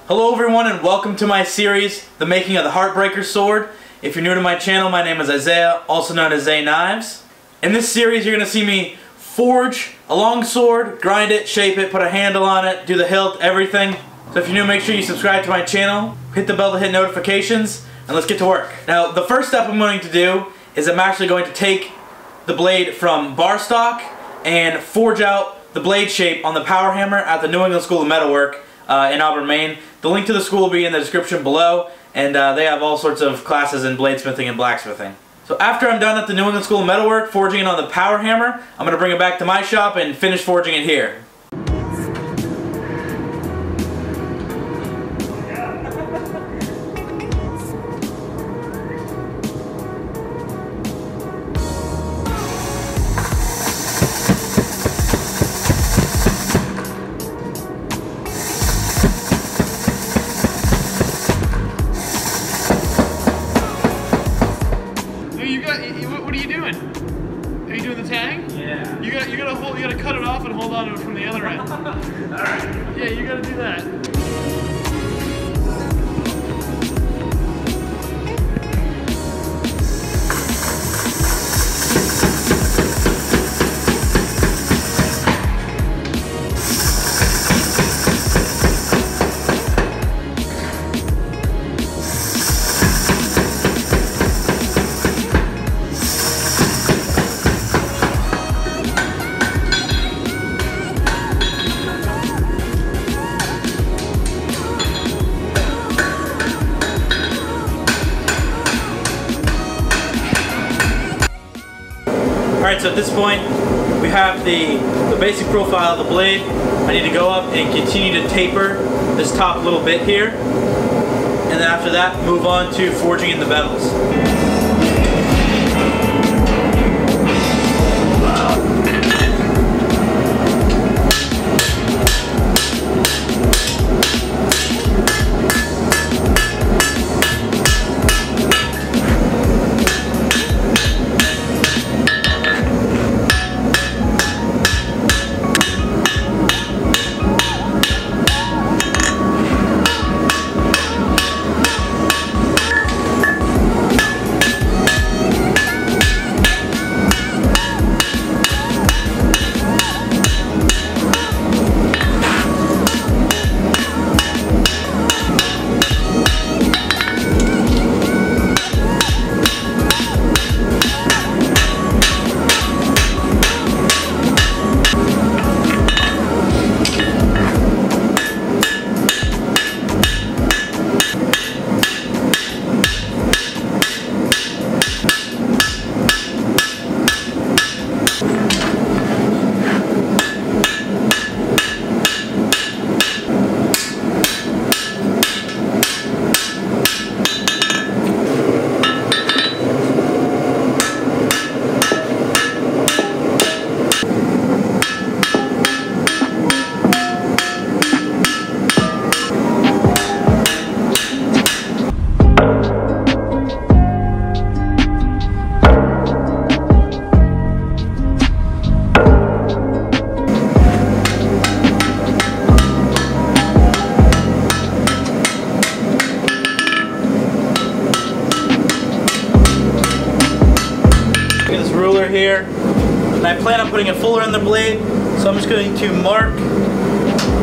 Hello everyone and welcome to my series, The Making of the Heartbreaker Sword. If you're new to my channel, my name is Isaiah, also known as Zay Knives. In this series you're going to see me forge a longsword, grind it, shape it, put a handle on it, do the hilt, everything. So if you're new, make sure you subscribe to my channel, hit the bell to hit notifications, and let's get to work. Now the first step I'm going to do is I'm actually going to take the blade from bar stock and forge out the blade shape on the power hammer at the New England School of Metalwork in Auburn, Maine. The link to the school will be in the description below, and they have all sorts of classes in bladesmithing and blacksmithing. So after I'm done at the New England School of Metalwork forging it on the power hammer, I'm going to bring it back to my shop and finish forging it here. What are you doing? Are you doing the tag? Yeah. You gotta cut it off and hold on to it from the other end. Alright. Yeah, you gotta do that. Alright, so at this point we have the basic profile of the blade. I need to go up and continue to taper this top little bit here, and then after that move on to forging in the bevels. Here, and I plan on putting a fuller in the blade, so I'm just going to mark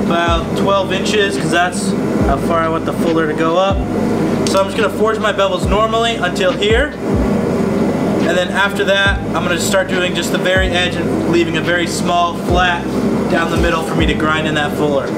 about 12 inches because that's how far I want the fuller to go up. So I'm just going to forge my bevels normally until here, and then after that I'm going to start doing just the very edge and leaving a very small flat down the middle for me to grind in that fuller.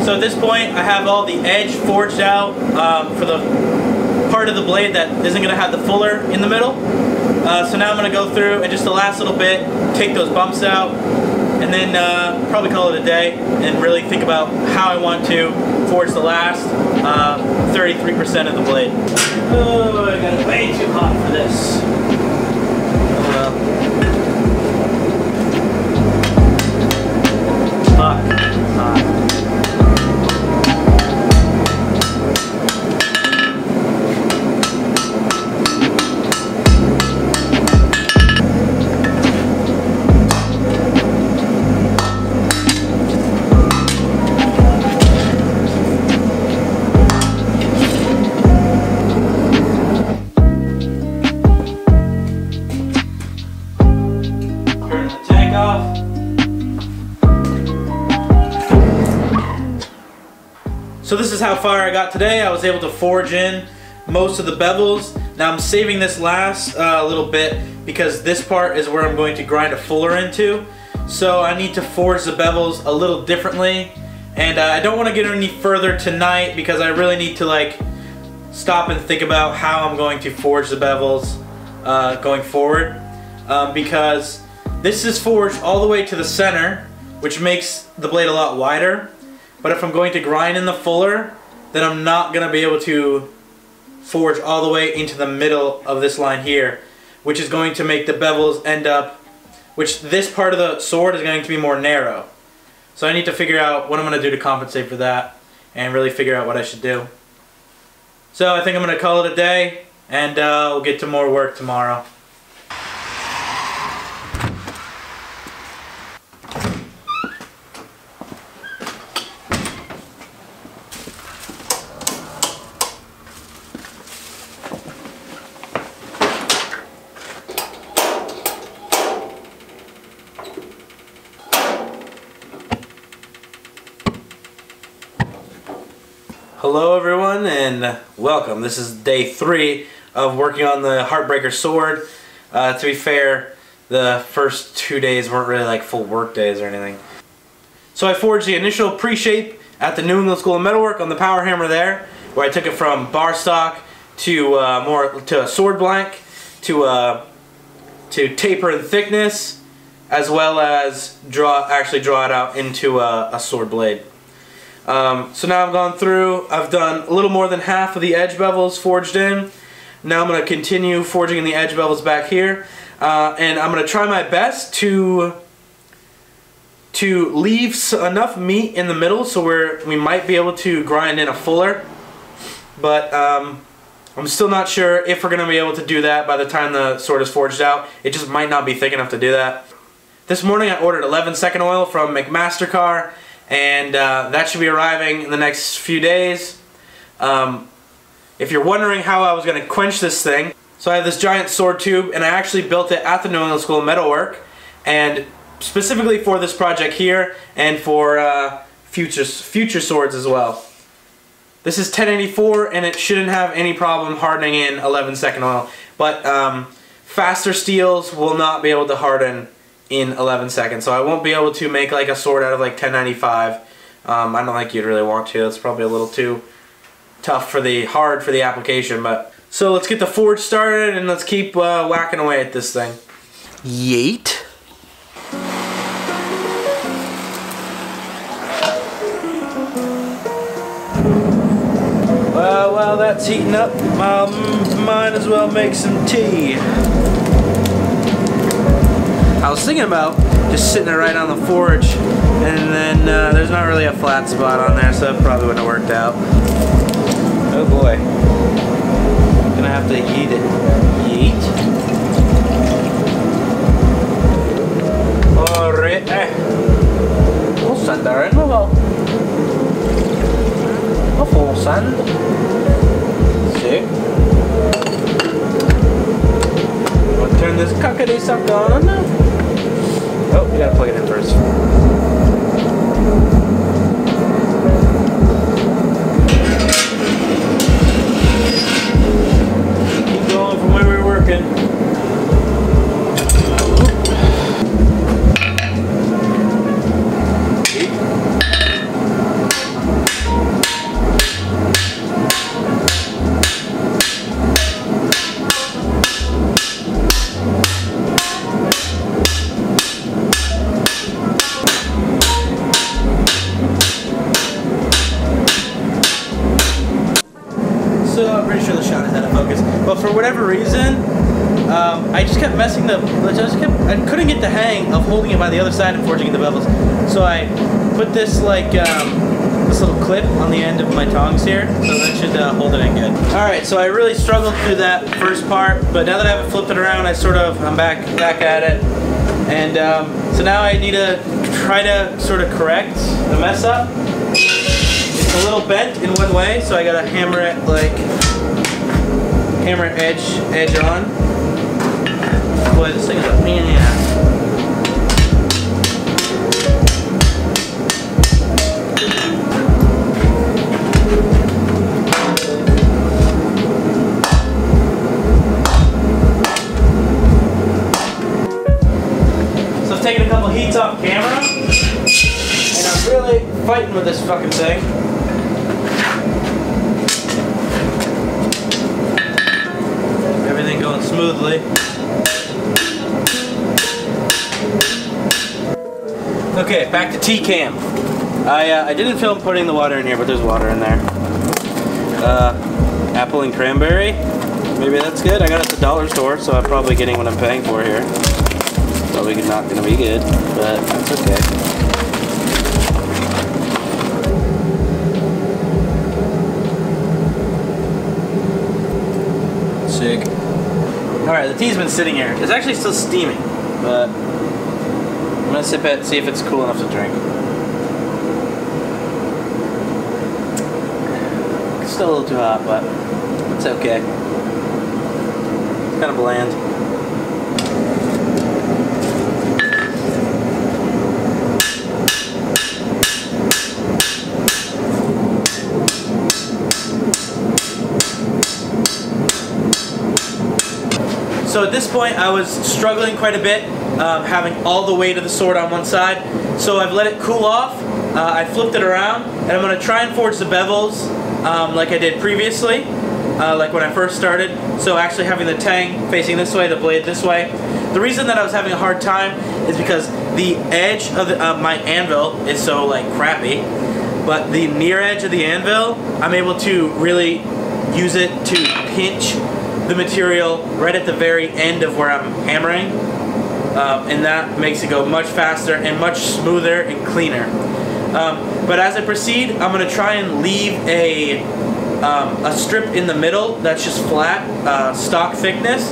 So at this point I have all the edge forged out for the part of the blade that isn't going to have the fuller in the middle. So now I'm going to go through and just the last little bit, take those bumps out, and then probably call it a day and really think about how I want to forge the last 33% of the blade. Oh, I got it way too hot for this. Oh well. Hot. So this is how far I got today. I was able to forge in most of the bevels. Now I'm saving this last little bit because this part is where I'm going to grind a fuller into. So I need to forge the bevels a little differently. And I don't want to get any further tonight because I really need to like stop and think about how I'm going to forge the bevels going forward. Because this is forged all the way to the center, which makes the blade a lot wider. But if I'm going to grind in the fuller, then I'm not going to be able to forge all the way into the middle of this line here, which is going to make the bevels end up, which this part of the sword is going to be more narrow. So I need to figure out what I'm going to do to compensate for that and really figure out what I should do. So I think I'm going to call it a day, and we'll get to more work tomorrow. Hello everyone and welcome. This is day 3 of working on the Heartbreaker Sword. To be fair, the first 2 days weren't really like full work days or anything. So I forged the initial pre-shape at the New England School of Metalwork on the power hammer there, where I took it from bar stock to a sword blank to taper in thickness, as well as actually draw it out into a sword blade. So now I've gone through, I've done a little more than half of the edge bevels forged in. Now I'm going to continue forging in the edge bevels back here. And I'm going to try my best to leave enough meat in the middle so we might be able to grind in a fuller. But I'm still not sure if we're going to be able to do that by the time the sword is forged out. It just might not be thick enough to do that. This morning I ordered 11-second oil from McMastercar. And that should be arriving in the next few days. If you're wondering how I was going to quench this thing, so I have this giant sword tube, and I actually built it at the New England School of Metalwork, and specifically for this project here, and for future swords as well. This is 1084, and it shouldn't have any problem hardening in 11-second oil, but faster steels will not be able to harden in 11 seconds, so I won't be able to make like a sword out of like 1095. I don't think you'd really want to. It's probably a little too tough for hard for the application. But so let's get the forge started and let's keep whacking away at this thing. Yeet. Well, while that's heating up, I might as well make some tea. I was thinking about just sitting it right on the forge, and then there's not really a flat spot on there, so it probably wouldn't have worked out. Oh boy. Gonna have to yeet it. Yeet. Alright. Full sand there, isn't it? A full sand. Sick. We'll turn this cockatoo sucker on now. Oh, we gotta plug it in first. Keep going from where we were working. I'm pretty sure the shot is out of focus. But for whatever reason, I just kept messing I couldn't get the hang of holding it by the other side and forging the bevels. So I put this like this little clip on the end of my tongs here, so that should hold it in good. All right, so I really struggled through that first part, but now that I have it flipped it around, I'm back at it, and so now I need to try to sort of correct the mess up. It's a little bent in one way, so I gotta hammer it edge on. Boy, this thing is a pain in the ass. So I've taken a couple heats off camera, and I'm really fighting with this fucking thing. Everything going smoothly. Okay, back to T-cam. I didn't film putting the water in here, but there's water in there. Apple and cranberry. Maybe that's good. I got it at the dollar store, so I'm probably getting what I'm paying for here. Probably not gonna be good, but that's okay. Sick. Alright, the tea's been sitting here. It's actually still steaming, but I'm gonna sip it, see if it's cool enough to drink. It's still a little too hot, but it's okay. It's kind of bland. So at this point I was struggling quite a bit, having all the weight of the sword on one side. So I've let it cool off, I flipped it around, and I'm going to try and forge the bevels like I did previously, like when I first started. So actually having the tang facing this way, the blade this way. The reason that I was having a hard time is because the edge of my anvil is so like crappy, but the near edge of the anvil, I'm able to really use it to pinch the material right at the very end of where I'm hammering, and that makes it go much faster and much smoother and cleaner. But as I proceed, I'm going to try and leave a strip in the middle that's just flat, stock thickness,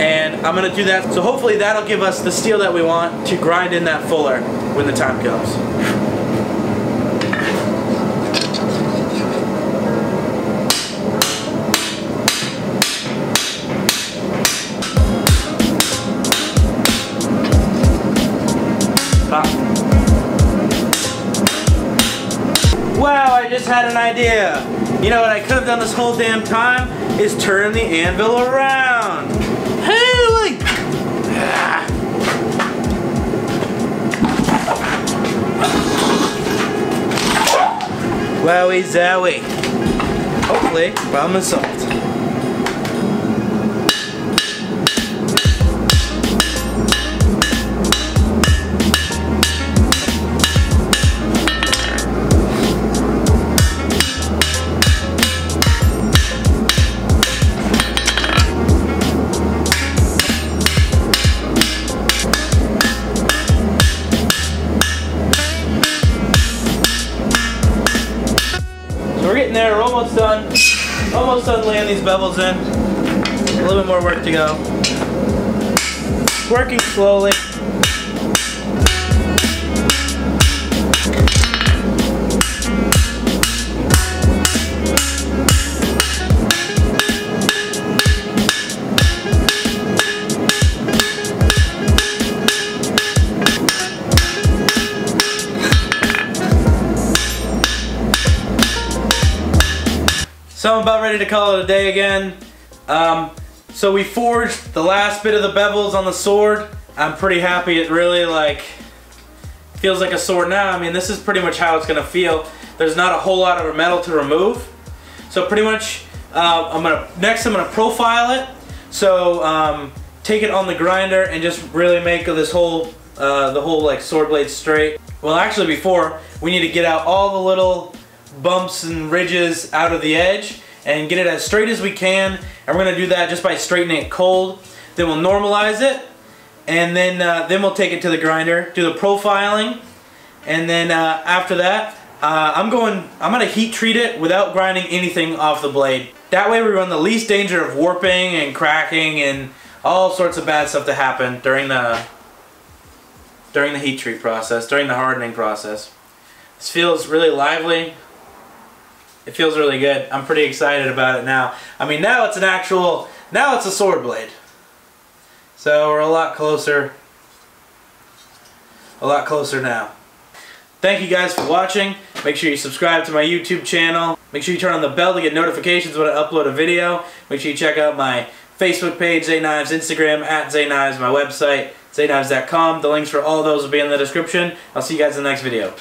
and I'm going to do that. So hopefully that'll give us the steel that we want to grind in that fuller when the time comes. Wow, I just had an idea. You know what I could have done this whole damn time is turn the anvil around. Hey, like, wowie zowie. Hopefully, problem is solved. We're getting there, we're almost done. Almost done laying these bevels in. A little bit more work to go. Working slowly. So I'm about ready to call it a day again. So we forged the last bit of the bevels on the sword. I'm pretty happy. It really feels like a sword now. I mean, this is pretty much how it's gonna feel. There's not a whole lot of metal to remove. So pretty much, next I'm gonna profile it. So take it on the grinder and just really make this whole, the whole like sword blade straight. Well, actually before, we need to get out all the little bumps and ridges out of the edge, and get it as straight as we can. And we're going to do that just by straightening it cold. Then we'll normalize it, and then we'll take it to the grinder, do the profiling, and then after that, I'm going to heat treat it without grinding anything off the blade. That way we run the least danger of warping and cracking and all sorts of bad stuff to happen during the heat treat process, during the hardening process. This feels really lively. It feels really good. I'm pretty excited about it now. I mean, now it's a sword blade. So we're a lot closer now. Thank you guys for watching. Make sure you subscribe to my YouTube channel. Make sure you turn on the bell to get notifications when I upload a video. Make sure you check out my Facebook page, Zay Knives, Instagram, @Zay Knives, my website, zayknives.com. The links for all those will be in the description. I'll see you guys in the next video.